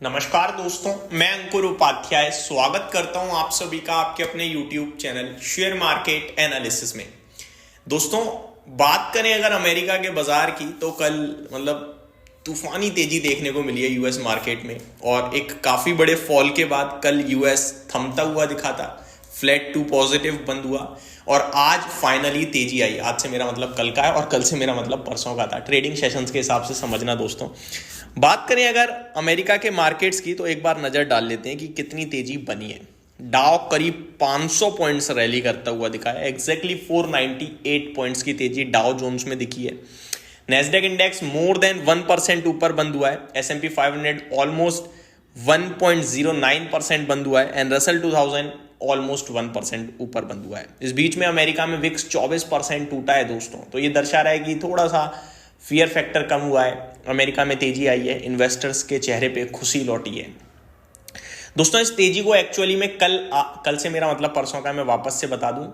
नमस्कार दोस्तों, मैं अंकुर उपाध्याय स्वागत करता हूं आप सभी का आपके अपने YouTube channel share market analysis में। दोस्तों, बात करें अगर अमेरिका के बाजार की तो कल तूफानी तेजी देखने को मिली है यूएस मार्केट में। और एक काफी बड़े फॉल के बाद कल यूएस थमता हुआ दिखा था, फ्लैट टू पॉजिटिव बंद हुआ और आज फाइनली तेजी आई। आज से मेरा मतलब कल का है और कल से मेरा मतलब परसों का था। ट्रेडिंग सेशंस के हिसाब से समझना दोस्तों। बात करें अगर अमेरिका के मार्केट्स की तो एक बार नजर डाल लेते हैं कि कितनी तेजी बनी है। डाउ करीब 500 पॉइंट्स रैली करता हुआ दिखा है। एग्जैक्टली 498 पॉइंट्स की तेजी डाउ जोन्स में दिखी है। नेस्डेक इंडेक्स मोर देन 1% ऊपर बंद हुआ है। S&P 500 ऑलमोस्ट 1.09% बंद हुआ है एंड रसल 2000 ऑलमोस्ट 1% ऊपर बंद हुआ है। इस बीच में अमेरिका में विक्स 24% टूटा है दोस्तों। तो ये दर्शा रहा है कि थोड़ा सा फियर फैक्टर कम हुआ है, अमेरिका में तेजी आई है, इन्वेस्टर्स के चेहरे पे खुशी लौटी है। दोस्तों, इस तेजी को एक्चुअली में कल से मेरा मतलब परसों का, मैं वापस से बता दूं,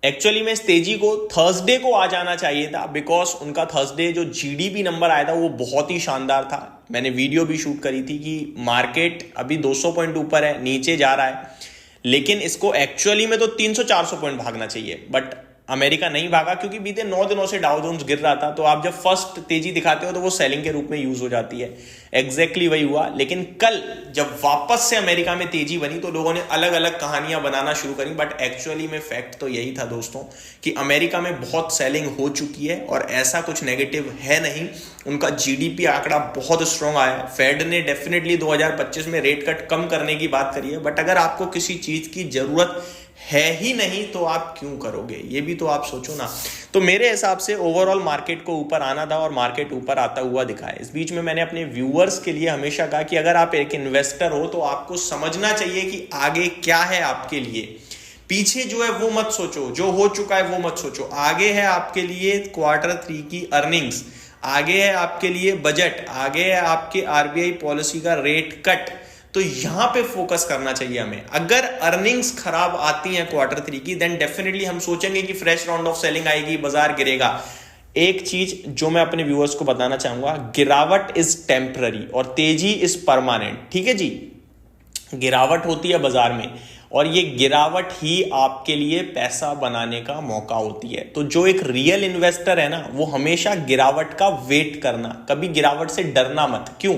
एक्चुअली में इस तेजी को थर्सडे को आ जाना चाहिए था, बिकॉज उनका थर्सडे जो जीडीपी नंबर आया था वो बहुत ही शानदार था। मैंने वीडियो भी शूट करी थी कि मार्केट अभी 200 पॉइंट ऊपर है, नीचे जा रहा है, लेकिन इसको एक्चुअली में तो 300-400 पॉइंट भागना चाहिए, बट अमेरिका नहीं भागा क्योंकि बीते 9 दिनों से डाउ जोन्स गिर रहा था। तो आप जब फर्स्ट तेजी दिखाते हो तो वो सेलिंग के रूप में यूज हो जाती है। एग्जैक्टली वही हुआ। लेकिन कल जब वापस से अमेरिका में तेजी बनी तो लोगों ने अलग अलग कहानियां बनाना शुरू करी, बट एक्चुअली में फैक्ट तो यही था दोस्तों कि अमेरिका में बहुत सेलिंग हो चुकी है और ऐसा कुछ नेगेटिव है नहीं। उनका जीडीपी आंकड़ा बहुत स्ट्रांग आया है। फेड ने डेफिनेटली 2025 में रेट कट कम करने की बात करी है, बट अगर आपको किसी चीज की जरूरत है ही नहीं तो आप क्यों करोगे, ये भी तो आप सोचो ना। तो मेरे हिसाब से ओवरऑल मार्केट को ऊपर आना था और मार्केट ऊपर आता हुआ दिखा है। इस बीच में मैंने अपने व्यूअर्स के लिए हमेशा कहा कि अगर आप एक इन्वेस्टर हो तो आपको समझना चाहिए कि आगे क्या है आपके लिए। पीछे जो है वो मत सोचो, जो हो चुका है वो मत सोचो। आगे है आपके लिए Q3 की अर्निंग्स, आगे है आपके लिए बजट, आगे है आपके आरबीआई पॉलिसी का रेट कट। तो यहां पे फोकस करना चाहिए हमें। अगर अर्निंग्स खराब आती हैं Q3 की, देन डेफिनेटली हम सोचेंगे कि फ्रेश राउंड ऑफ सेलिंग आएगी, बाजार गिरेगा। एक चीज जो मैं अपने व्यूअर्स को बताना चाहूंगा, गिरावट इज टेम्पररी और तेजी इज परमानेंट। ठीक है जी, गिरावट होती है बाजार में और ये गिरावट ही आपके लिए पैसा बनाने का मौका होती है। तो जो एक रियल इन्वेस्टर है ना, वो हमेशा गिरावट का वेट करना, कभी गिरावट से डरना मत। क्यों?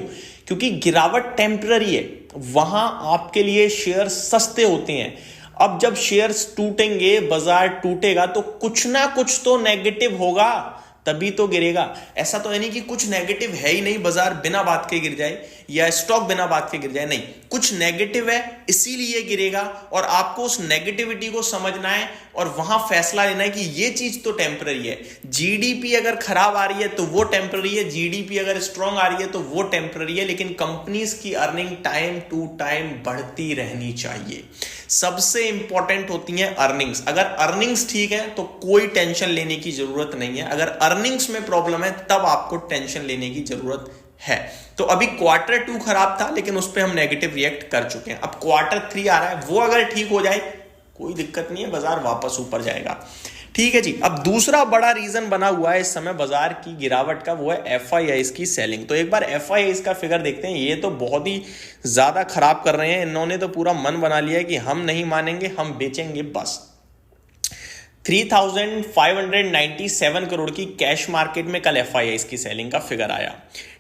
क्योंकि गिरावट टेम्पररी है, वहां आपके लिए शेयर सस्ते होते हैं। अब जब शेयर्स टूटेंगे, बाजार टूटेगा, तो कुछ ना कुछ तो नेगेटिव होगा, तभी तो गिरेगा। ऐसा तो है नहीं कि कुछ नेगेटिव है ही नहीं, बाजार बिना बात के गिर जाए या स्टॉक बिना बात के गिर जाए। नहीं, कुछ नेगेटिव है इसीलिए गिरेगा और आपको उस नेगेटिविटी को समझना है और वहां फैसला लेना है कि ये चीज तो टेम्पररी है। जीडीपी अगर खराब आ रही है तो वो टेम्पररी है, जीडीपी अगर स्ट्रांग आ रही है तो वो टेम्पररी है, लेकिन कंपनीज की अर्निंग टाइम टू टाइम बढ़ती रहनी चाहिए। सबसे इंपॉर्टेंट होती है अर्निंग्स। अगर अर्निंग्स ठीक है तो कोई टेंशन लेने की जरूरत नहीं है। अगर अर्निंग्स में प्रॉब्लम है तब आपको टेंशन लेने की जरूरत है। तो अभी Q2 खराब था लेकिन उस पर हम नेगेटिव रिएक्ट कर चुके हैं। अब Q3 आ रहा है, वो अगर ठीक हो जाए कोई दिक्कत नहीं है, बाजार वापस ऊपर जाएगा। ठीक है जी। अब दूसरा बड़ा रीजन बना हुआ है इस समय बाजार की गिरावट का, वो है FIIs की सेलिंग। तो एक बार FIIs का फिगर देखते हैं। ये तो बहुत ही ज्यादा खराब कर रहे हैं। इन्होंने तो पूरा मन बना लिया है कि हम नहीं मानेंगे, हम बेचेंगे बस। 3597 करोड़ की कैश मार्केट में कल FIIs की सेलिंग का फिगर आया।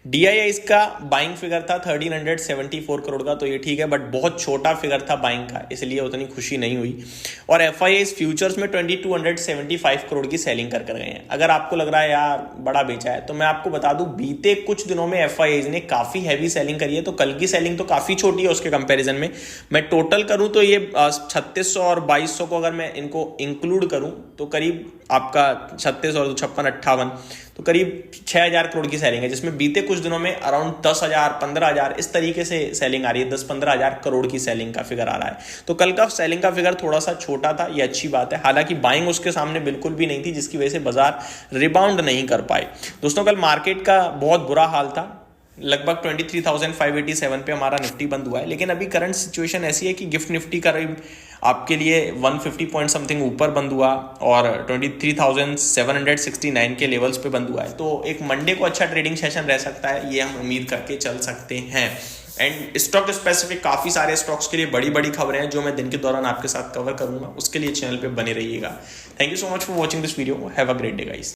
DIIs का बाइंग फिगर था 1374 करोड़ का, तो ये ठीक है, बट बहुत छोटा फिगर था बाइंग का, इसलिए उतनी खुशी नहीं हुई। और FIIs फ्यूचर्स में 2275 करोड़ की सेलिंग कर गए हैं। अगर आपको लग रहा है यार बड़ा बेचा है, तो मैं आपको बता दूं बीते कुछ दिनों में FIIs ने काफी हैवी सेलिंग करी है। तो कल की सेलिंग तो काफी छोटी है उसके कंपेरिजन में। मैं टोटल करूं तो ये 3600 और 2200 को अगर मैं इनको इंक्लूड करूं तो करीब आपका 36 और 56 58, तो करीब 6000 करोड़ की सेलिंग है, जिसमें बीते कुछ दिनों में अराउंड 10,000 15,000 इस तरीके से सेलिंग आ रही है। 10-15 हजार करोड़ की सेलिंग का फिगर आ रहा है। तो कल का सेलिंग का फिगर थोड़ा सा छोटा था, ये अच्छी बात है। हालांकि बाइंग उसके सामने बिल्कुल भी नहीं थी, जिसकी वजह से बाजार रिबाउंड नहीं कर पाए। दोस्तों, कल मार्केट का बहुत बुरा हाल था। लगभग 23,587 पे हमारा निफ्टी बंद हुआ है, लेकिन अभी करंट सिचुएशन ऐसी है कि गिफ्ट निफ्टी करीब आपके लिए 150 पॉइंट समथिंग ऊपर बंद हुआ और 23,769 के लेवल्स पे बंद हुआ है। तो एक मंडे को अच्छा ट्रेडिंग सेशन रह सकता है, ये हम उम्मीद करके चल सकते हैं। एंड स्टॉक स्पेसिफिक काफ़ी सारे स्टॉक्स के लिए बड़ी बड़ी खबरें हैं जो मैं दिन के दौरान आपके साथ कवर करूंगा, उसके लिए चैनल पे बने रहिएगा। Thank you so much for watching this video. Have a great day guys.